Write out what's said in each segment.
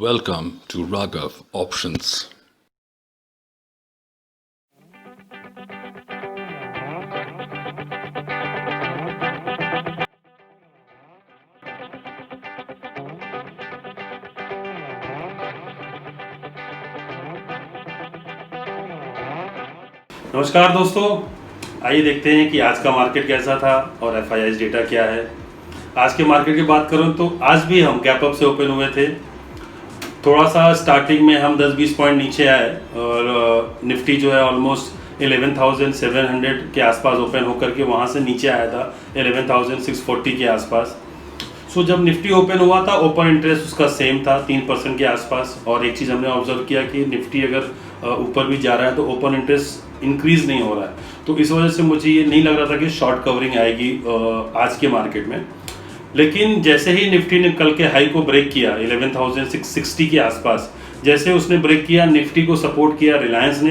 Welcome to Raghav Options. नमस्कार दोस्तों, आइए देखते हैं कि आज का मार्केट कैसा था और एफआईआई डेटा क्या है। आज के मार्केट की बात करूं तो आज भी हम गैप अप से ओपन हुए थे। थोड़ा सा स्टार्टिंग में हम 10-20 पॉइंट नीचे आए और निफ्टी जो है ऑलमोस्ट 11,700 के आसपास ओपन होकर के वहां से नीचे आया था 11,640 के आसपास। सो जब निफ्टी ओपन हुआ था ओपन इंटरेस्ट उसका सेम था 3% के आसपास। और एक चीज़ हमने ऑब्जर्व किया कि निफ्टी अगर ऊपर भी जा रहा है तो ओपन इंटरेस्ट इंक्रीज नहीं हो रहा है, तो इस वजह से मुझे ये नहीं लग रहा था कि शॉर्ट कवरिंग आएगी आज के मार्केट में। लेकिन जैसे ही निफ्टी ने कल के हाई को ब्रेक किया 11,660 के आसपास, जैसे उसने ब्रेक किया निफ्टी को सपोर्ट किया रिलायंस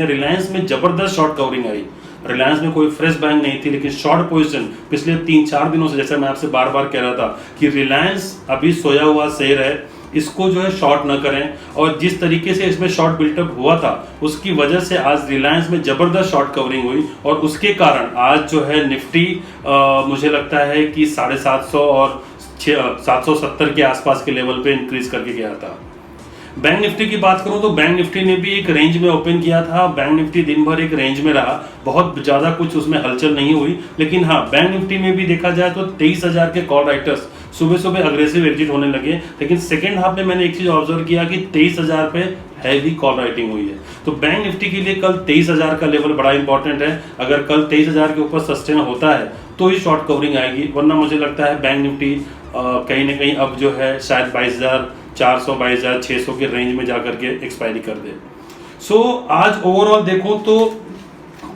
में ज़बरदस्त शॉर्ट कवरिंग आई। रिलायंस में कोई फ्रेश बैंक नहीं थी, लेकिन शॉर्ट पोजीशन पिछले 3-4 दिनों से, जैसे मैं आपसे बार बार कह रहा था कि रिलायंस अभी सोया हुआ शेयर है, इसको जो है शॉर्ट न करें। और जिस तरीके से इसमें शॉर्ट बिल्टअप हुआ था उसकी वजह से आज रिलायंस में जबरदस्त शॉर्ट कवरिंग हुई और उसके कारण आज जो है निफ्टी मुझे लगता है कि 750 और 770 के आसपास के लेवल पे इंक्रीज करके गया था। बैंक निफ्टी की बात करूं तो बैंक निफ्टी ने भी एक रेंज में ओपन किया था। बैंक निफ्टी दिन भर एक रेंज में रहा, बहुत ज़्यादा कुछ उसमें हलचल नहीं हुई। लेकिन हाँ, बैंक निफ्टी में भी देखा जाए तो 23,000 के कॉल राइटर्स सुबह सुबह अग्रेसिव एग्जिट होने लगे। लेकिन सेकेंड हाफ में मैंने एक चीज़ ऑब्जर्व किया कि 23,000 पे हैवी कॉल राइटिंग हुई है। तो बैंक निफ्टी के लिए कल 23,000 का लेवल बड़ा इंपॉर्टेंट है। अगर कल 23,000 के ऊपर सस्टेन होता है तो ही शॉर्ट कवरिंग आएगी, वरना मुझे लगता है बैंक निफ्टी कहीं ना कहीं अब जो है शायद 22,400 22,600 के रेंज में जाकर के एक्सपायरी कर दे। सो आज ओवरऑल देखो तो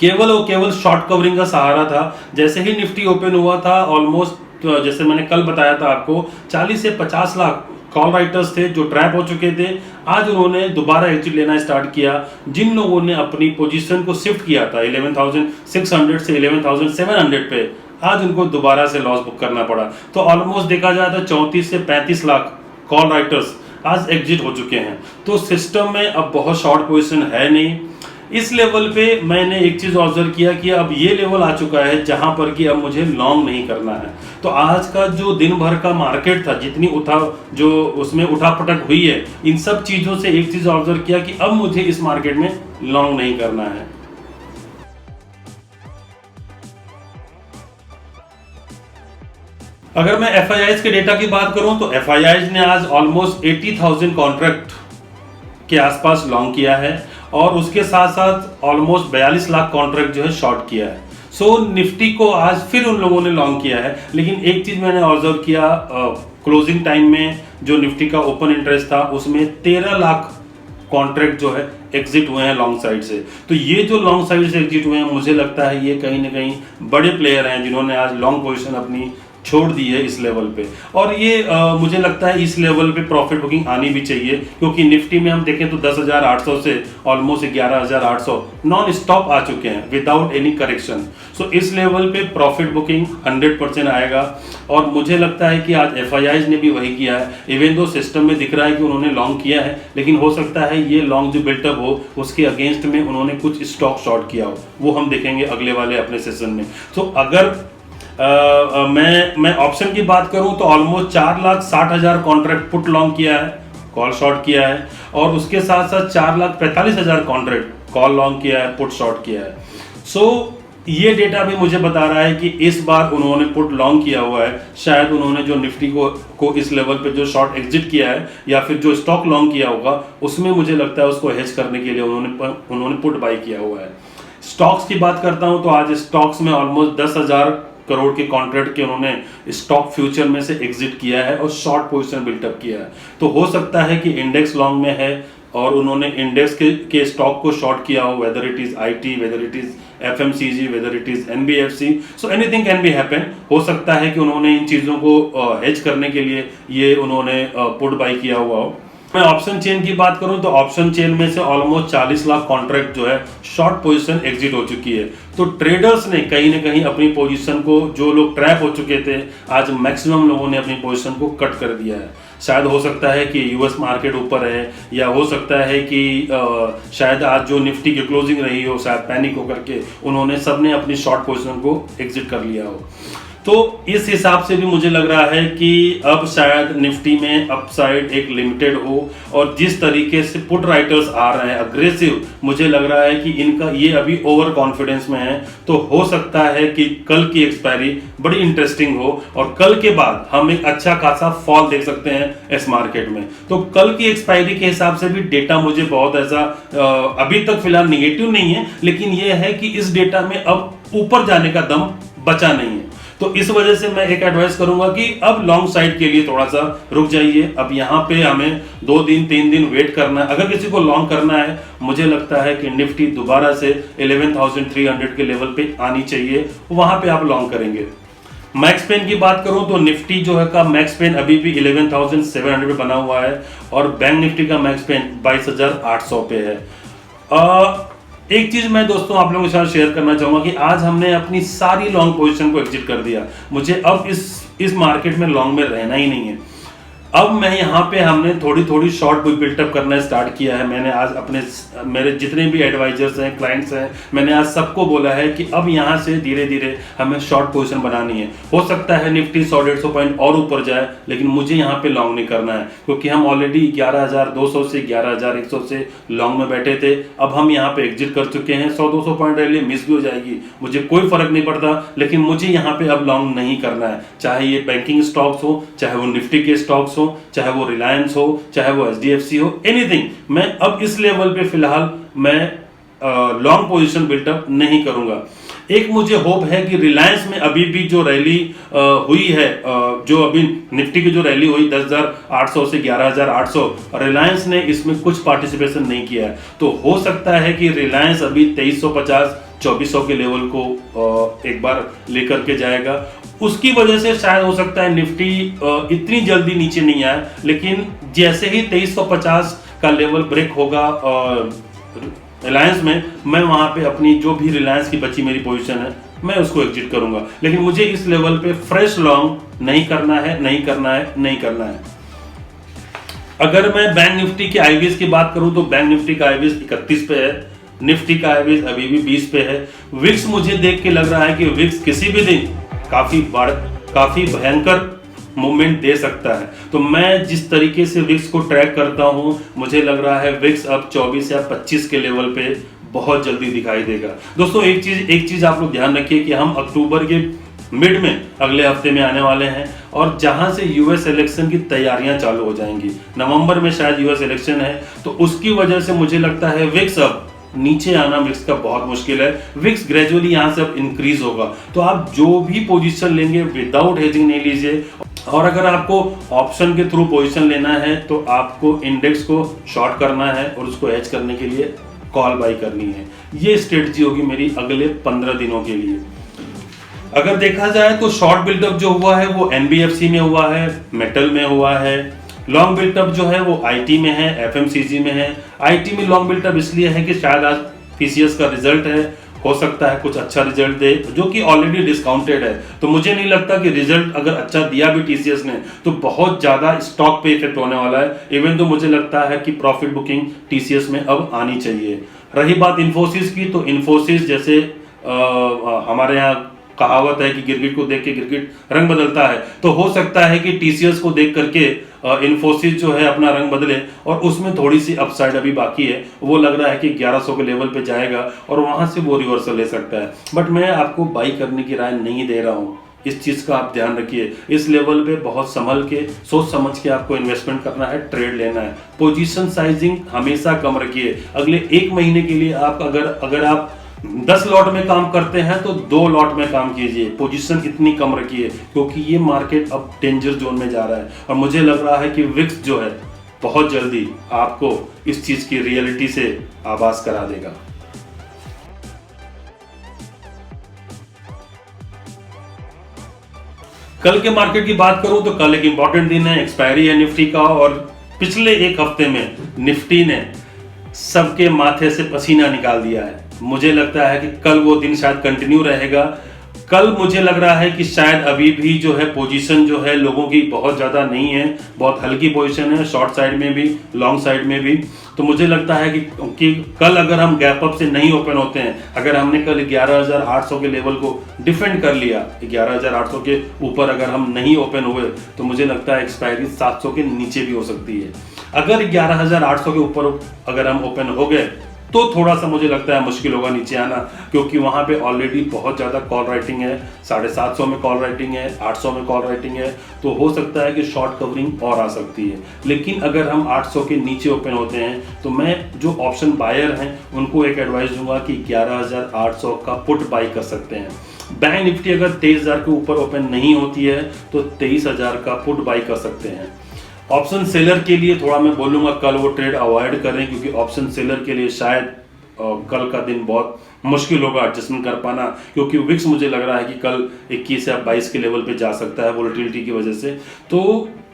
केवल और केवल शॉर्ट कवरिंग का सहारा था। जैसे ही निफ्टी ओपन हुआ था ऑलमोस्ट जैसे मैंने कल बताया था आपको 40 से 50 लाख कॉल राइटर्स थे जो ट्रैप हो चुके थे। आज उन्होंने दोबारा एग्जिट लेना स्टार्ट किया। जिन लोगों ने अपनी पोजीशन को शिफ्ट किया था 11,600 से 11,700 पे, आज उनको दोबारा से लॉस बुक करना पड़ा। तो ऑलमोस्ट देखा जाए तो 34 से 35 लाख कॉल राइटर्स आज एग्जिट हो चुके हैं। तो सिस्टम में अब बहुत शॉर्ट पोजीशन है नहीं। इस लेवल पे मैंने एक चीज ऑब्जर्व किया कि अब ये लेवल आ चुका है जहां पर कि अब मुझे लॉन्ग नहीं करना है। तो आज का जो दिन भर का मार्केट था, जितनी जो उसमें उठापटक हुई है, इन सब चीजों से एक चीज ऑब्जर्व किया कि अब मुझे इस मार्केट में लॉन्ग नहीं करना है। अगर मैं एफआईआई के डेटा की बात करूं तो एफआईआई ने आज ऑलमोस्ट 80,000 कॉन्ट्रैक्ट के आसपास लॉन्ग किया है और उसके साथ साथ ऑलमोस्ट 42 लाख कॉन्ट्रैक्ट जो है शॉर्ट किया है। सो निफ्टी को आज फिर उन लोगों ने लॉन्ग किया है। लेकिन एक चीज मैंने ऑब्जर्व किया, क्लोजिंग टाइम में जो निफ्टी का ओपन इंटरेस्ट था उसमें 13 लाख कॉन्ट्रैक्ट जो है एग्जिट हुए हैं लॉन्ग साइड से। तो ये जो लॉन्ग साइड से एग्जिट हुए हैं, मुझे लगता है ये कहीं ना कहीं बड़े प्लेयर हैं जिन्होंने आज लॉन्ग पोजीशन अपनी छोड़ दी है इस लेवल पे। और ये मुझे लगता है इस लेवल पे प्रॉफिट बुकिंग आनी भी चाहिए, क्योंकि निफ्टी में हम देखें तो 10,800 से ऑलमोस्ट 11,800 नॉन स्टॉप आ चुके हैं विदाउट एनी करेक्शन। सो इस लेवल पे प्रॉफिट बुकिंग 100% आएगा। और मुझे लगता है कि आज एफआईआई ने भी वही किया है। इवन दो सिस्टम में दिख रहा है कि उन्होंने लॉन्ग किया है, लेकिन हो सकता है ये लॉन्ग जो बिल्टअप हो उसके अगेंस्ट में उन्होंने कुछ स्टॉक शॉर्ट किया हो, वो हम देखेंगे अगले वाले अपने सेशन में। तो अगर मैं ऑप्शन की बात करूं तो ऑलमोस्ट 4,60,000 कॉन्ट्रैक्ट पुट लॉन्ग किया है, कॉल शॉर्ट किया है। और उसके साथ साथ 4,45,000 कॉन्ट्रैक्ट कॉल लॉन्ग किया है, पुट शॉर्ट किया है। सो ये डेटा भी मुझे बता रहा है कि इस बार उन्होंने पुट लॉन्ग किया हुआ है। शायद उन्होंने जो निफ्टी को इस लेवल पे जो शॉर्ट एग्जिट किया है या फिर जो स्टॉक लॉन्ग किया होगा उसमें मुझे लगता है उसको हेज करने के लिए उन्होंने पुट बाई किया हुआ है। स्टॉक्स की बात करता हूं तो आज स्टॉक्स में ऑलमोस्ट 10,000 करोड़ के कॉन्ट्रैक्ट के उन्होंने स्टॉक फ्यूचर में से एग्जिट किया है और शॉर्ट पोजीशन बिल्टअप किया है। तो हो सकता है कि इंडेक्स लॉन्ग में है और उन्होंने इंडेक्स के स्टॉक को शॉर्ट किया हो, whether it is IT, whether it is FMCG, whether it is NBFC. So anything can be happen. हो सकता है कि उन्होंने इन चीज़ों को हेज करने के लिए ये उन्होंने पुट बाई किया हुआ हो। मैं ऑप्शन चेन की बात करूं तो ऑप्शन चेन में से ऑलमोस्ट 40 लाख कॉन्ट्रैक्ट जो है शॉर्ट पोजीशन एग्जिट हो चुकी है। तो ट्रेडर्स ने कहीं ना कहीं अपनी पोजीशन को, जो लोग ट्रैप हो चुके थे, आज मैक्सिमम लोगों ने अपनी पोजीशन को कट कर दिया है। शायद हो सकता है कि यूएस मार्केट ऊपर है, या हो सकता है कि शायद आज जो निफ्टी की क्लोजिंग रही हो, शायद पैनिक होकर के उन्होंने सबने अपनी शॉर्ट पोजीशन को एग्जिट कर लिया हो। तो इस हिसाब से भी मुझे लग रहा है कि अब शायद निफ्टी में अपसाइड एक लिमिटेड हो, और जिस तरीके से पुट राइटर्स आ रहे हैं अग्रेसिव, मुझे लग रहा है कि इनका ये अभी ओवर कॉन्फिडेंस में है। तो हो सकता है कि कल की एक्सपायरी बड़ी इंटरेस्टिंग हो और कल के बाद हम एक अच्छा खासा फॉल देख सकते हैं इस मार्केट में। तो कल की एक्सपायरी के हिसाब से भी डेटा मुझे बहुत ऐसा अभी तक फिलहाल निगेटिव नहीं है, लेकिन ये है कि इस डेटा में अब ऊपर जाने का दम बचा नहीं है। तो इस वजह से मैं एक एडवाइस करूंगा कि अब लॉन्ग साइड के लिए थोड़ा सा रुक जाइए। अब यहाँ पे हमें 2 दिन 3 दिन वेट करना है। अगर किसी को लॉन्ग करना है, मुझे लगता है कि निफ्टी दोबारा से 11,300 के लेवल पे आनी चाहिए, वहां पे आप लॉन्ग करेंगे। मैक्स पेन की बात करूं तो निफ्टी जो है का मैक्स पेन अभी भी 11,700 पे बना हुआ है, और बैंक निफ्टी का मैक्स पेन 22,800 पे है। एक चीज मैं दोस्तों आप लोगों के साथ शेयर करना चाहूंगा कि आज हमने अपनी सारी लॉन्ग पोजीशन को एग्जिट कर दिया। मुझे अब इस मार्केट में लॉन्ग में रहना ही नहीं है। अब मैं यहाँ पे हमने थोड़ी थोड़ी शॉर्ट बुक बिल्टअप करना स्टार्ट किया है। मैंने आज मेरे जितने भी एडवाइजर्स हैं, क्लाइंट्स हैं, मैंने आज सबको बोला है कि अब यहाँ से धीरे धीरे हमें शॉर्ट पोजीशन बनानी है। हो सकता है निफ्टी 100-150 पॉइंट और ऊपर जाए, लेकिन मुझे यहाँ पे लॉन्ग नहीं करना है, क्योंकि हम ऑलरेडी 11,200 से 11,100 से लॉन्ग में बैठे थे। अब हम यहाँ पे एग्जिट कर चुके हैं। 100-200 पॉइंट रैली मिस भी हो जाएगी, मुझे कोई फर्क नहीं पड़ता, लेकिन मुझे यहाँ पे अब लॉन्ग नहीं करना है। चाहे ये बैंकिंग स्टॉक्स हो, चाहे वो निफ्टी के स्टॉक्स हो, चाहे वो रिलायंस हो, चाहे वो एचडीएफसी हो, एनीथिंग। मैं अब इस लेवल पे फिलहाल मैं लॉन्ग पोजीशन बिल्टअप नहीं करूंगा। एक मुझे होप है कि रिलायंस में अभी भी जो रैली हुई है, जो अभी निफ्टी की जो रैली हुई 10,800 से 11,800, रिलायंस ने इसमें कुछ पार्टिसिपेशन नहीं किया है। तो हो सकता है कि रिलायंस अभी 2350-2400 के लेवल को एक बार लेकर के जाएगा। उसकी वजह से शायद हो सकता है निफ्टी इतनी जल्दी नीचे नहीं आए, लेकिन जैसे ही 2350 का लेवल ब्रेक होगा रिलायंस में, मैं वहां पे अपनी जो भी रिलायंस की बची मेरी पोजीशन है मैं उसको एग्जिट करूंगा। लेकिन मुझे इस लेवल पे फ्रेश लॉन्ग नहीं करना है, नहीं करना है, नहीं करना है। अगर मैं बैंक निफ्टी के आईवीएस की बात करूं तो बैंक निफ्टी का आईवीएस 31 पे है, निफ्टी का आईवीएस अभी भी 20 पे है। विक्स मुझे देख के लग रहा है कि विक्स किसी भी दिन काफी भयंकर मूवमेंट दे सकता है। तो मैं जिस तरीके से विक्स को ट्रैक करता हूं, मुझे लग रहा है विक्स अब 24 या 25 के लेवल पे बहुत जल्दी दिखाई देगा। दोस्तों एक चीज आप लोग ध्यान रखिए कि हम अक्टूबर के मिड में अगले हफ्ते में आने वाले हैं, और जहां से यूएस इलेक्शन की तैयारियां चालू हो जाएंगी। नवंबर में शायद यूएस इलेक्शन है, तो उसकी वजह से मुझे लगता है विक्स अब नीचे आना विक्स का बहुत मुश्किल है। विक्स ग्रेजुअली यहां से अब इंक्रीज होगा। तो आप जो भी पोजीशन लेंगे विदाउट हेजिंग नहीं लीजिए, और अगर आपको ऑप्शन के थ्रू पोजीशन लेना है तो आपको इंडेक्स को शॉर्ट करना है और उसको हेज करने के लिए कॉल बाई करनी है। ये स्ट्रेटजी होगी मेरी अगले 15 दिनों के लिए। अगर देखा जाए तो शॉर्ट बिल्डअप जो हुआ है वो एनबीएफसी में हुआ है, मेटल में हुआ है। लॉन्ग बिल्टअप जो है वो आईटी में है, एफएमसीजी में है। आईटी में लॉन्ग बिल्टअप इसलिए है कि शायद आज टीसीएस का रिजल्ट है, हो सकता है कुछ अच्छा रिजल्ट दे, जो कि ऑलरेडी डिस्काउंटेड है। तो मुझे नहीं लगता कि रिजल्ट अगर अच्छा दिया भी टीसीएस ने तो बहुत ज्यादा स्टॉक पे इफेक्ट होने वाला है। इवन तो मुझे लगता है कि प्रॉफिट बुकिंग टीसीएस में अब आनी चाहिए। रही बात इन्फोसिस की, तो इन्फोसिस जैसे हमारे यहाँ कहावत है कि गिरगिट को देख के गिरगिट रंग बदलता है, तो हो सकता है कि टीसीएस को देख करके इन्फोसिस जो है अपना रंग बदले, और उसमें थोड़ी सी अपसाइड अभी बाकी है। वो लग रहा है कि 1100 के लेवल पे जाएगा और वहां से वो रिवर्सल ले सकता है। बट मैं आपको बाई करने की राय नहीं दे रहा हूँ, इस चीज का आप ध्यान रखिए। इस लेवल पे बहुत संभल के, सोच समझ के आपको इन्वेस्टमेंट करना है, ट्रेड लेना है। पोजीशन साइजिंग हमेशा कम रखिए। अगले 1 महीने के लिए आप अगर आप 10 लॉट में काम करते हैं तो 2 लॉट में काम कीजिए। पोजीशन इतनी कम रखिए, क्योंकि ये मार्केट अब डेंजर जोन में जा रहा है। और मुझे लग रहा है कि विक्स जो है बहुत जल्दी आपको इस चीज की रियलिटी से आभास करा देगा। कल के मार्केट की बात करूं तो कल एक इंपॉर्टेंट दिन है, एक्सपायरी है निफ्टी का, और पिछले 1 हफ्ते में निफ्टी ने सबके माथे से पसीना निकाल दिया है। मुझे लगता है कि कल वो दिन शायद कंटिन्यू रहेगा। कल मुझे लग रहा है कि शायद अभी भी जो है पोजीशन जो है लोगों की बहुत ज़्यादा नहीं है, बहुत हल्की पोजीशन है, शॉर्ट साइड में भी लॉन्ग साइड में भी। तो मुझे लगता है कि कल अगर हम गैप अप से नहीं ओपन होते हैं, अगर हमने कल 11,800 के लेवल को डिफेंड कर लिया, 11,800 के ऊपर अगर हम नहीं ओपन हुए, तो मुझे लगता है एक्सपायरी 700 के नीचे भी हो सकती है। अगर 11,800 के ऊपर अगर हम ओपन हो गए तो थोड़ा सा मुझे लगता है मुश्किल होगा नीचे आना, क्योंकि वहां पे ऑलरेडी बहुत ज़्यादा कॉल राइटिंग है, 750 में कॉल राइटिंग है, 800 में कॉल राइटिंग है, तो हो सकता है कि शॉर्ट कवरिंग और आ सकती है। लेकिन अगर हम 800 के नीचे ओपन होते हैं तो मैं जो ऑप्शन बायर हैं उनको एक एडवाइस दूंगा कि 11,800 का पुट बाई कर सकते हैं। बैंक निफ्टी अगर 23,000 के ऊपर ओपन नहीं होती है तो 23,000 का पुट बाई कर सकते हैं। ऑप्शन सेलर के लिए थोड़ा मैं बोलूँगा कल वो ट्रेड अवॉइड करें, क्योंकि ऑप्शन सेलर के लिए शायद कल का दिन बहुत मुश्किल होगा एडजस्टमेंट कर पाना, क्योंकि विक्स मुझे लग रहा है कि कल 21 या 22 के लेवल पे जा सकता है वोलेटिलिटी की वजह से। तो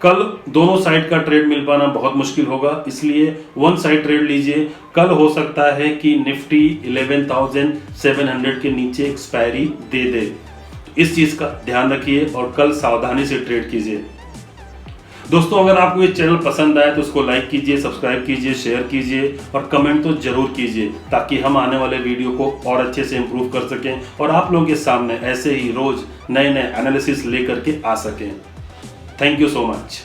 कल दोनों साइड का ट्रेड मिल पाना बहुत मुश्किल होगा, इसलिए वन साइड ट्रेड लीजिए। कल हो सकता है कि निफ्टी 11,700 के नीचे एक्सपायरी दे दे, इस चीज़ का ध्यान रखिए और कल सावधानी से ट्रेड कीजिए। दोस्तों, अगर आपको ये चैनल पसंद आए तो उसको लाइक कीजिए, सब्सक्राइब कीजिए, शेयर कीजिए और कमेंट तो जरूर कीजिए, ताकि हम आने वाले वीडियो को और अच्छे से इम्प्रूव कर सकें और आप लोगों के सामने ऐसे ही रोज नए नए एनालिसिस लेकर के आ सकें। Thank you so much.